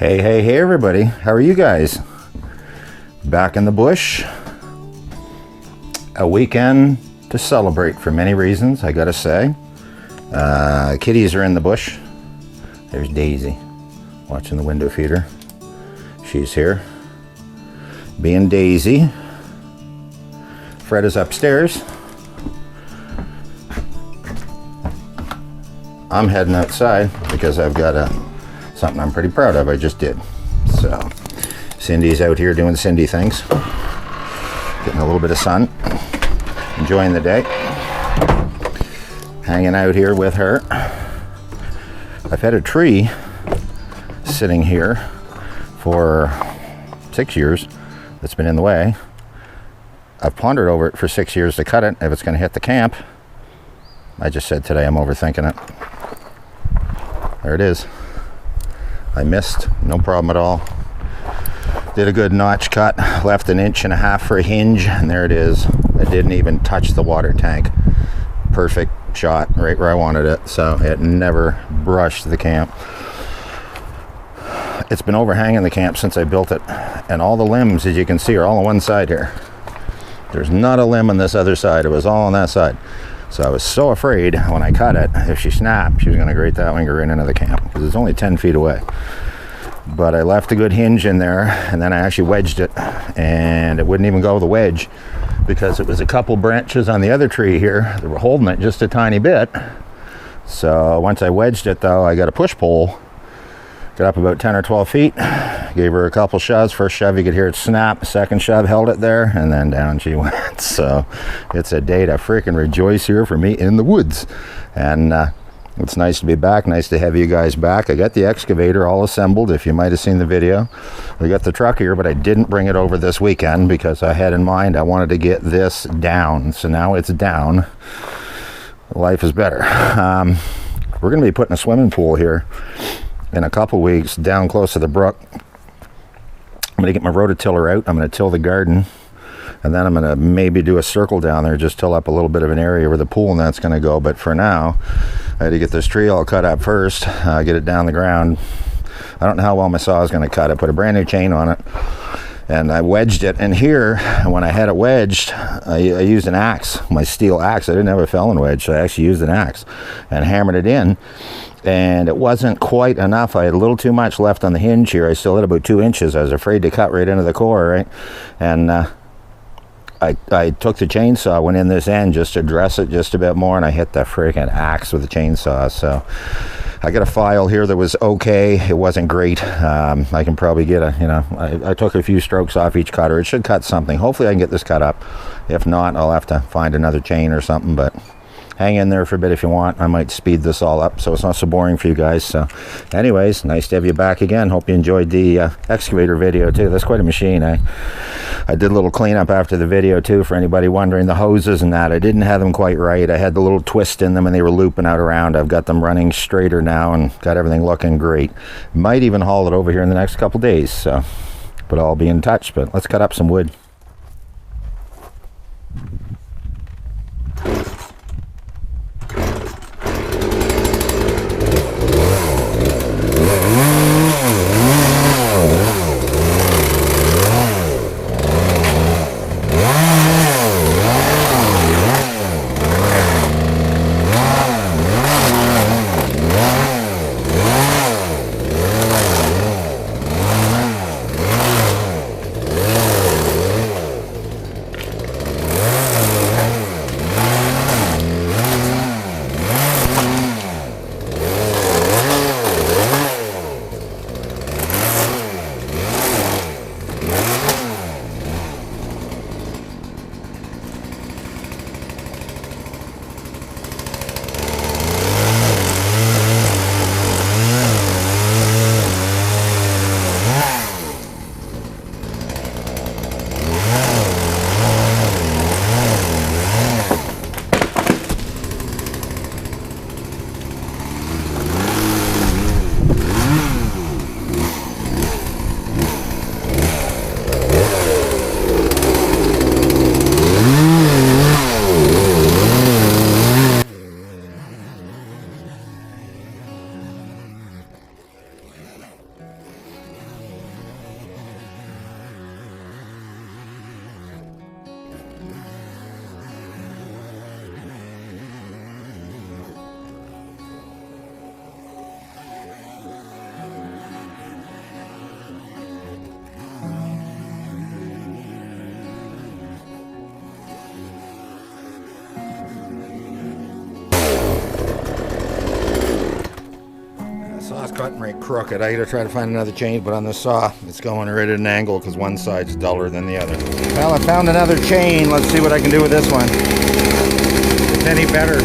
Hey everybody, how are you guys? Back in the bush. A weekend to celebrate for many reasons, I gotta say. Kitties are in the bush. There's Daisy watching the window feeder. She's here being Daisy. Fred is upstairs. I'm heading outside because I've got something I'm pretty proud of. I just did. So Cindy's out here doing Cindy things, getting a little bit of sun, enjoying the day, hanging out here with her. I've had a tree sitting here for 6 years that's been in the way. I've pondered over it for 6 years to cut it if it's going to hit the camp. I just said today I'm overthinking it. There it is. I missed, no problem at all. Did a good notch cut, left 1.5 inches for a hinge, and there it is. It didn't even touch the water tank. Perfect shot, right where I wanted it, so it never brushed the camp. It's been overhanging the camp since I built it, and all the limbs, as you can see, are all on one side here. There's not a limb on this other side. It was all on that side. So I was so afraid when I cut it, if she snapped, she was going to grate that one and go right into the camp, because it's only 10 feet away. But I left a good hinge in there, and then I actually wedged it, and it wouldn't even go with the wedge because it was a couple branches on the other tree here that were holding it just a tiny bit. So once I wedged it, though, I got a push pole, got up about 10 or 12 feet, gave her a couple shoves. First shove, you could hear it snap. Second shove, held it there, and then down she went. So it's a day to freaking rejoice here for me in the woods. And it's nice to be back, nice to have you guys back. I got the excavator all assembled, if you might have seen the video. We got the truck here, but I didn't bring it over this weekend because I had in mind I wanted to get this down. So now it's down. Life is better. We're going to be putting a swimming pool here in a couple weeks down close to the brook. I'm going to get my rototiller out. I'm going to till the garden, and then I'm going to maybe do a circle down there, just till up a little bit of an area where the pool and that's going to go. But for now, I had to get this tree all cut up first, get it down the ground. I don't know how well my saw is going to cut it. Put a brand new chain on it, and I wedged it. And here, when I had it wedged, I used an axe, my steel axe. I didn't have a Felon wedge, so I actually used an axe and hammered it in. And it wasn't quite enough. I had a little too much left on the hinge here. I still had about 2 inches. I was afraid to cut right into the core, right? And I took the chainsaw, went in this end just to dress it just a bit more, and I hit the freaking axe with the chainsaw. So I got a file here that was okay. It wasn't great. I can probably get I took a few strokes off each cutter. It should cut something. Hopefully I can get this cut up. If not, I'll have to find another chain or something, but hang in there for a bit if you want. I might speed this all up so it's not so boring for you guys. So anyways, nice to have you back again. Hope you enjoyed the excavator video too. That's quite a machine. I did a little cleanup after the video too, for anybody wondering. The hoses and that, I didn't have them quite right. I had the little twist in them and they were looping out around. I've got them running straighter now and got everything looking great. Might even haul it over here in the next couple days. So, but I'll be in touch. But let's cut up some wood. cutting right crooked. I gotta try to find another chain, but on the saw, it's going right at an angle because one side's duller than the other. Well, I found another chain. Let's see what I can do with this one. If it's any better.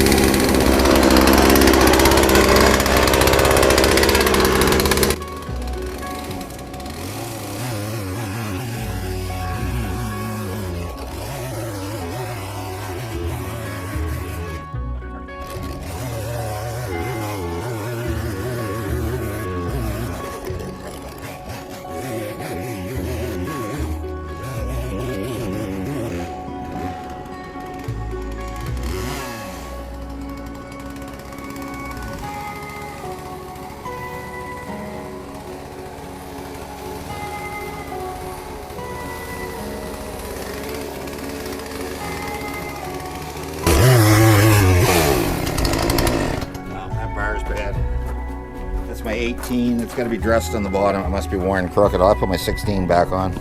My 18, it's got to be dressed on the bottom. It must be worn crooked. I'll put my 16 back on.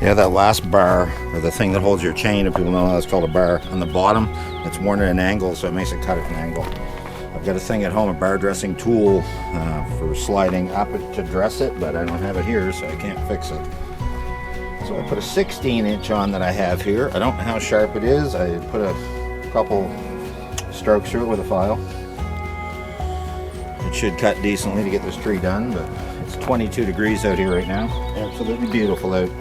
Yeah, that last bar, or the thing that holds your chain, if people know how it's called a bar, on the bottom, it's worn at an angle, so it makes it cut at an angle. I've got a thing at home, a bar dressing tool for sliding up it to dress it, but I don't have it here, so I can't fix it. So I put a 16-inch on that I have here. I don't know how sharp it is. I put a couple strokes through it with a file. It should cut decently to get this tree done, but it's 22 degrees out here right now. Absolutely beautiful out.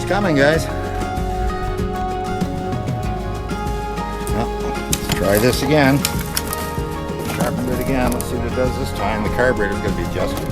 Coming, guys. Well, let's try this again. Sharpened it again. Let's see what it does this time. The carburetor's going to be adjusted.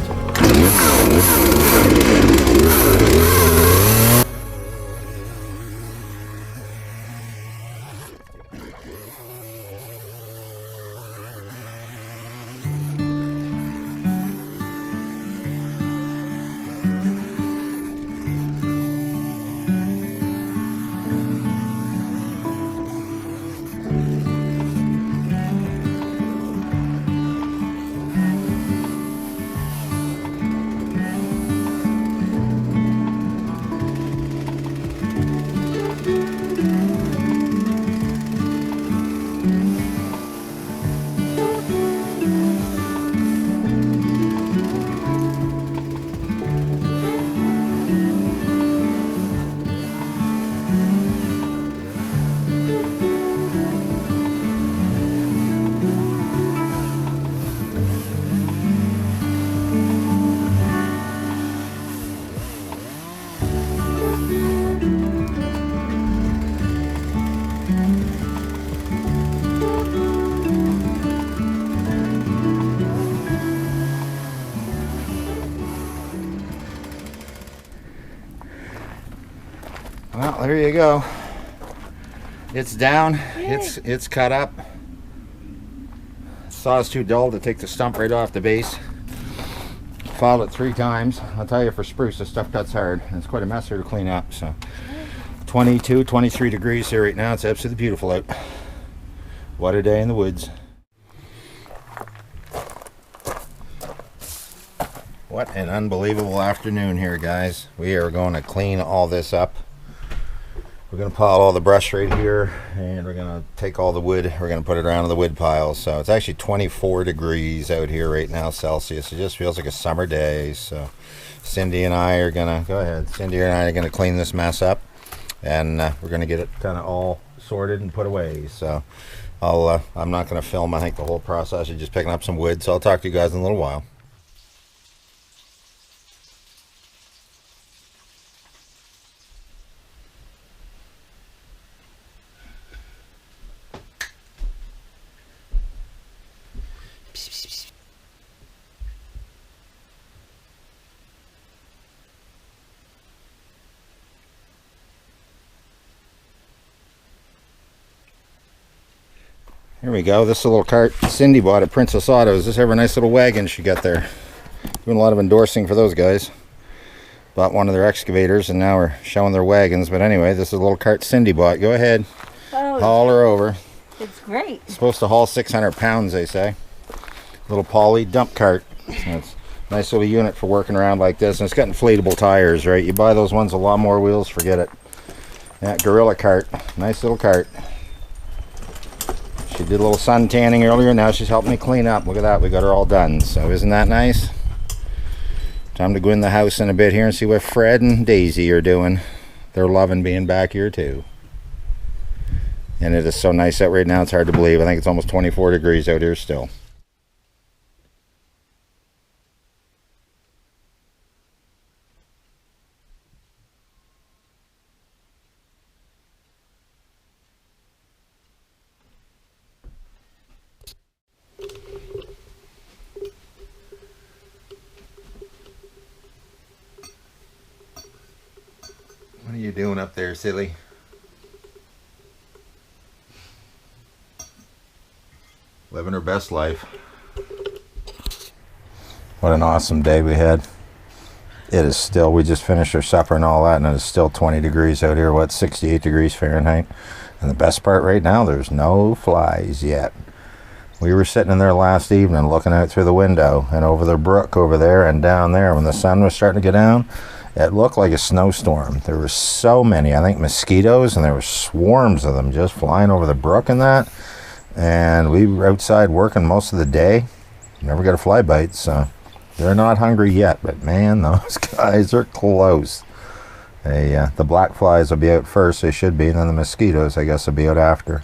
Well, there you go. It's down. Yay. It's cut up. Saw is too dull to take the stump right off the base. Filed it 3 times. I'll tell you, for spruce, this stuff cuts hard. And it's quite a mess here to clean up. So 22, 23 degrees here right now. It's absolutely beautiful out. What a day in the woods. What an unbelievable afternoon here, guys. We are going to clean all this up. We're going to pile all the brush right here, and we're going to take all the wood, we're going to put it around in the wood pile. So it's actually 24 degrees out here right now, Celsius. It just feels like a summer day. So Cindy and I are going to, go ahead, Cindy and I are going to clean this mess up, and we're going to get it kind of all sorted and put away. So I'm not going to film, I think, the whole process of just picking up some wood. So I'll talk to you guys in a little while. Here we go. This is a little cart Cindy bought at Princess Autos. This have a nice little wagon she got there. Doing a lot of endorsing for those guys. Bought one of their excavators, and now we're showing their wagons. But anyway, this is a little cart Cindy bought. Go ahead. Oh, haul her over. it's great. It's supposed to haul 600 pounds, they say. Little poly dump cart. So it's a nice little unit for working around like this. And it's got inflatable tires, right? You buy those ones with a lot more wheels, forget it. Yeah, gorilla cart. Nice little cart. She did a little sun tanning earlier. Now she's helping me clean up. Look at that. We got her all done. So isn't that nice? Time to go in the house in a bit here and see what Fred and Daisy are doing. They're loving being back here too. And it is so nice out right now. It's hard to believe. I think it's almost 24 degrees out here still. What are you doing up there, silly? Living her best life. What an awesome day we had. It is still, we just finished our supper and all that, and it's still 20 degrees out here. What, 68 degrees Fahrenheit? And the best part right now, there's no flies yet. We were sitting in there last evening looking out through the window and over the brook over there and down there. When the sun was starting to go down, it looked like a snowstorm. There were so many, I think, mosquitoes, and there were swarms of them just flying over the brook and that. And we were outside working most of the day. Never got a fly bite, so they're not hungry yet. But man, those guys are close. The black flies will be out first, they should be, and then the mosquitoes, I guess, will be out after.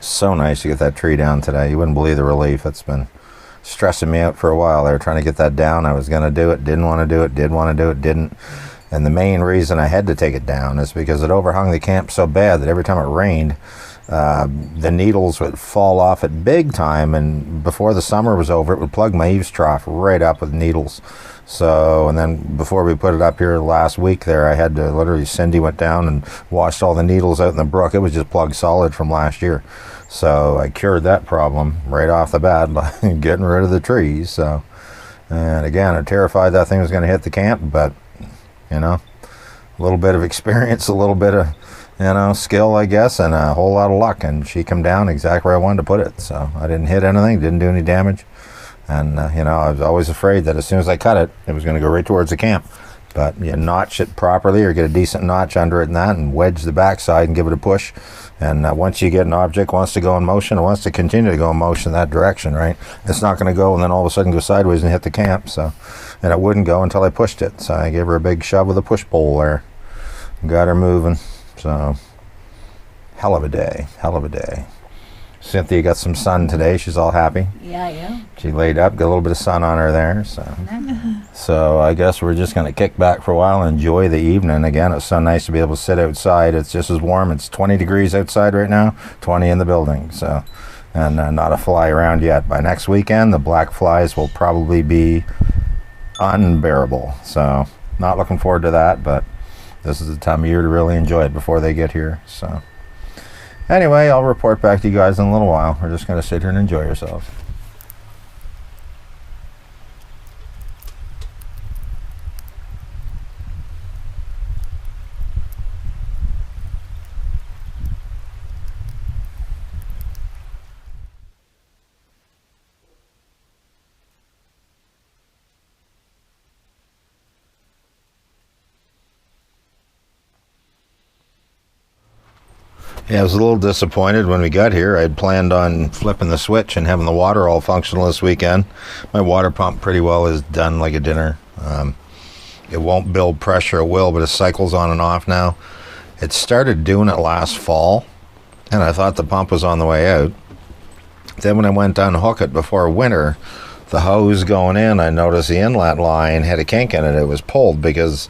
So nice to get that tree down today. You wouldn't believe the relief. It's been stressing me out for a while. They were trying to get that down. I was going to do it, didn't want to do it, did want to do it, didn't. And the main reason I had to take it down is because it overhung the camp so bad that every time it rained, the needles would fall off at big time, and before the summer was over, it would plug my eaves trough right up with needles. So, and then before we put it up here last week there, I had to literally, Cindy went down and washed all the needles out in the brook. It was just plugged solid from last year. So I cured that problem right off the bat by getting rid of the trees. So, and again, I'm terrified that thing was going to hit the camp, but you know, a little bit of experience, a little bit of, you know, skill, I guess, and a whole lot of luck, and she come down exactly where I wanted to put it. So I didn't hit anything, didn't do any damage, and you know, I was always afraid that as soon as I cut it, it was going to go right towards the camp. But you notch it properly, or get a decent notch under it and that, and wedge the backside and give it a push. And once you get an object wants to go in motion, it wants to continue to go in motion in that direction, right? It's not going to go and then all of a sudden go sideways and hit the camp. So, and it wouldn't go until I pushed it. So I gave her a big shove with a push pole there, got her moving. So, hell of a day, hell of a day. Cynthia got some sun today. She's all happy. Yeah. She laid up, got a little bit of sun on her there. So I guess we're just going to kick back for a while and enjoy the evening. Again, it's so nice to be able to sit outside. It's just as warm. It's 20 degrees outside right now, 20 in the building. So, and not a fly around yet. By next weekend, the black flies will probably be unbearable. So not looking forward to that, but this is the time of year to really enjoy it before they get here. So anyway, I'll report back to you guys in a little while. We're just going to sit here and enjoy ourselves. Yeah, I was a little disappointed when we got here. I had planned on flipping the switch and having the water all functional this weekend. My water pump pretty well is done like a dinner. It won't build pressure, it will, but it cycles on and off now. It started doing it last fall, and I thought the pump was on the way out. Then when I went to unhook it before winter, the hose going in, I noticed the inlet line had a kink in it. It was pulled because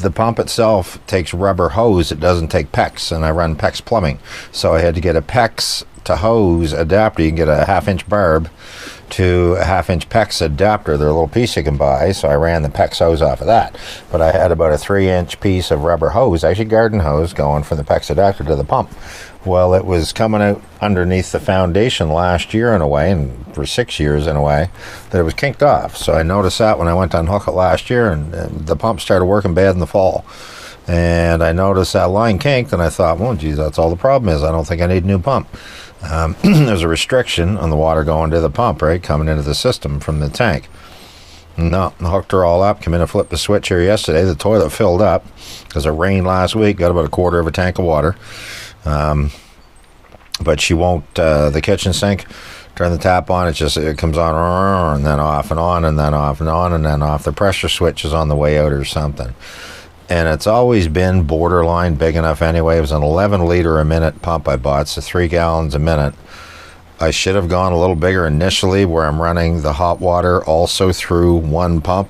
the pump itself takes rubber hose. It doesn't take PEX, and I run PEX plumbing. So I had to get a PEX to hose adapter. You can get a 1/2-inch barb to a 1/2-inch PEX adapter. They're a little piece you can buy, so I ran the PEX hose off of that. But I had about a 3-inch piece of rubber hose, actually garden hose, going from the PEX adapter to the pump. Well, it was coming out underneath the foundation last year in a way, and for 6 years in a way, that it was kinked off. So I noticed that when I went to unhook it last year, and the pump started working bad in the fall. And I noticed that line kinked, and I thought, well, geez, that's all the problem is. I don't think I need a new pump. There's a restriction on the water going to the pump, right, coming into the system from the tank. No, I hooked her all up, come in and flipped the switch here yesterday. The toilet filled up because it rained last week, got about a quarter of a tank of water. But she won't, the kitchen sink, turn the tap on, it comes on and then off and on and then off and on and then off. The pressure switch is on the way out or something. And it's always been borderline big enough anyway. It was an 11 liter a minute pump I bought, so 3 gallons a minute. I should have gone a little bigger initially, where I'm running the hot water also through one pump.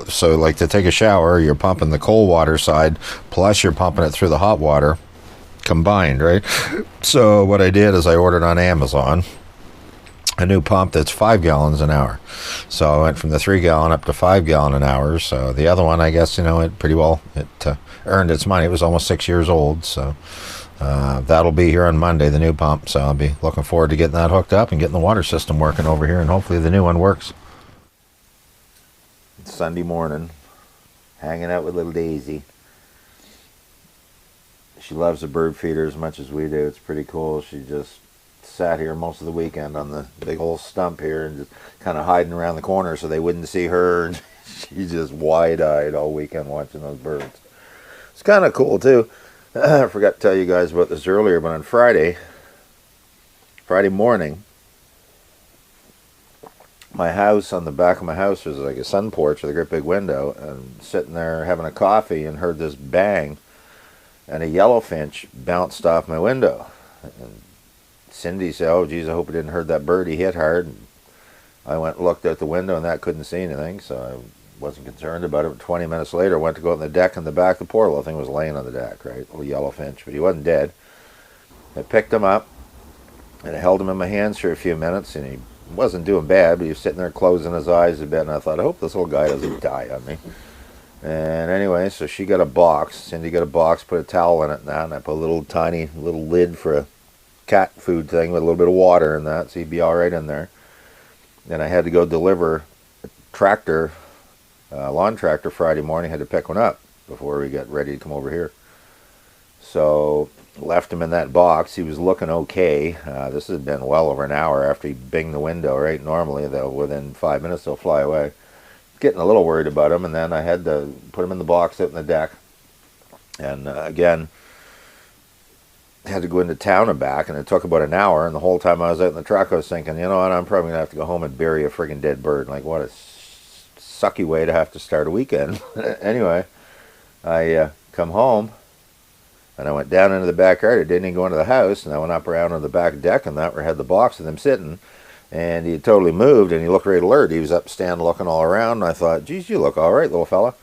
So like to take a shower, you're pumping the cold water side, plus you're pumping it through the hot water combined, right? So what I did is I ordered on Amazon a new pump that's 5 gallons an hour. So I went from the 3 gallon up to 5 gallon an hour. So the other one, I guess, it pretty well, it earned its money. It was almost 6 years old. So that'll be here on Monday, the new pump. So I'll be looking forward to getting that hooked up and getting the water system working over here, and hopefully the new one works. It's Sunday morning, hanging out with little Daisy. She loves the bird feeder as much as we do. It's pretty cool. She just sat here most of the weekend on the big old stump here and just kind of hiding around the corner so they wouldn't see her. And she's just wide-eyed all weekend watching those birds. It's kind of cool too. I forgot to tell you guys about this earlier, but on Friday morning, my house, on the back of my house, was like a sun porch with a great big window, and sitting there having a coffee and heard this bang, and a yellowfinch bounced off my window. And Cindy said, oh geez, I hope I didn't hurt that bird, he hit hard. And I went and looked out the window, and that couldn't see anything, so I wasn't concerned about it. But 20 minutes later, I went to go out on the deck in the back. The poor little thing was laying on the deck, right? Little yellowfinch, but he wasn't dead. I picked him up, and I held him in my hands for a few minutes, and he wasn't doing bad, but he was sitting there closing his eyes a bit, and I thought, I hope this little guy doesn't die on me. And anyway, so she got a box. Cindy got a box, put a towel in it and that, and I put a little tiny little lid for a cat food thing with a little bit of water in that, so he'd be all right in there. Then I had to go deliver a tractor, lawn tractor, Friday morning. I had to pick one up before we got ready to come over here. So left him in that box. He was looking okay. This has been well over an hour after he binged the window, right? Normally, though, within 5 minutes they'll fly away. Getting a little worried about him, and then I had to put him in the box out in the deck. And again, had to go into town and back, and it took about an hour. And the whole time I was out in the truck, I was thinking, you know what, I'm probably going to have to go home and bury a friggin' dead bird. Like, what a sucky way to have to start a weekend. Anyway, I come home, and I went down into the backyard. I didn't even go into the house, and I went up around on the back deck, and that where I had the box with him sitting. And he had totally moved, and he looked right alert. He was up standing looking all around, and I thought, geez, you look all right, little fella.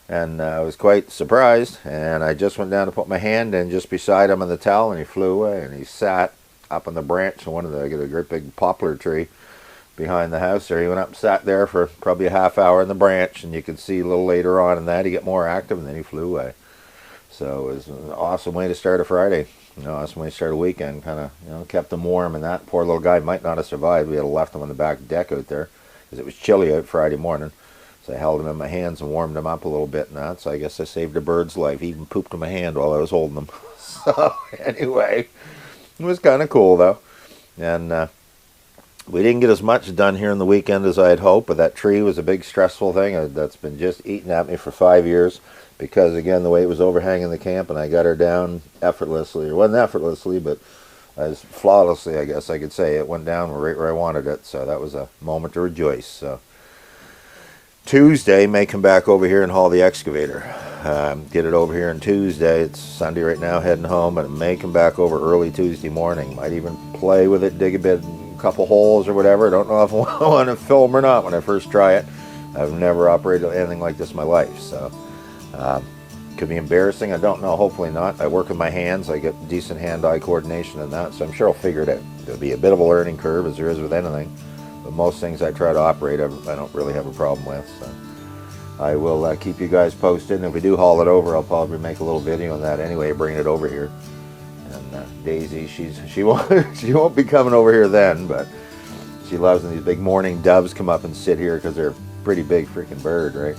And I was quite surprised, and I just went down to put my hand in just beside him on the towel, and he flew away, and he sat up on the branch of I got a great big poplar tree behind the house there. He went up and sat there for probably a half hour in the branch, and you could see a little later on in that he got more active, and then he flew away. So it was an awesome way to start a Friday. Awesome way to start a weekend. Kind of, kept them warm, and that poor little guy might not have survived. We had left him on the back deck out there because it was chilly out Friday morning. So I held him in my hands and warmed him up a little bit and that. So I guess I saved a bird's life. He even pooped in my hand while I was holding him. So anyway, it was kind of cool though. And we didn't get as much done here in the weekend as I had hoped, but that tree was a big stressful thing that's been just eating at me for 5 years. Because again, the way it was overhanging the camp, and I got her down effortlessly. It wasn't effortlessly, but as flawlessly, I guess I could say. It went down right where I wanted it, so that was a moment to rejoice. So Tuesday, may come back over here and haul the excavator. Get it over here on Tuesday. It's Sunday right now, heading home, and it may come back over early Tuesday morning. Might even play with it, dig a couple holes or whatever. I don't know if I want to film or not when I first try it. I've never operated anything like this in my life, so could be embarrassing. I don't know. Hopefully not. I work with my hands. I get decent hand-eye coordination and that, so I'm sure I'll figure it out. There'll be a bit of a learning curve, as there is with anything, but most things I try to operate, I don't really have a problem with. So I will keep you guys posted, and if we do haul it over, I'll probably make a little video on that anyway, bringing it over here. And Daisy, she won't be coming over here then, but she loves when these big morning doves come up and sit here because they're a pretty big freaking bird, right?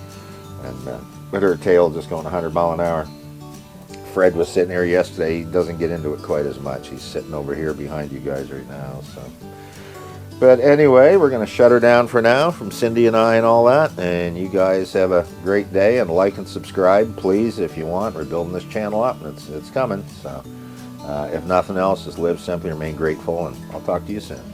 And with her tail just going 100 miles an hour. Fred was sitting here yesterday. He doesn't get into it quite as much. He's sitting over here behind you guys right now. So, but anyway, we're going to shut her down for now from Cindy and I and all that. And you guys have a great day, and like and subscribe, please, if you want. We're building this channel up, and it's coming. So if nothing else, just live simply, remain grateful, and I'll talk to you soon.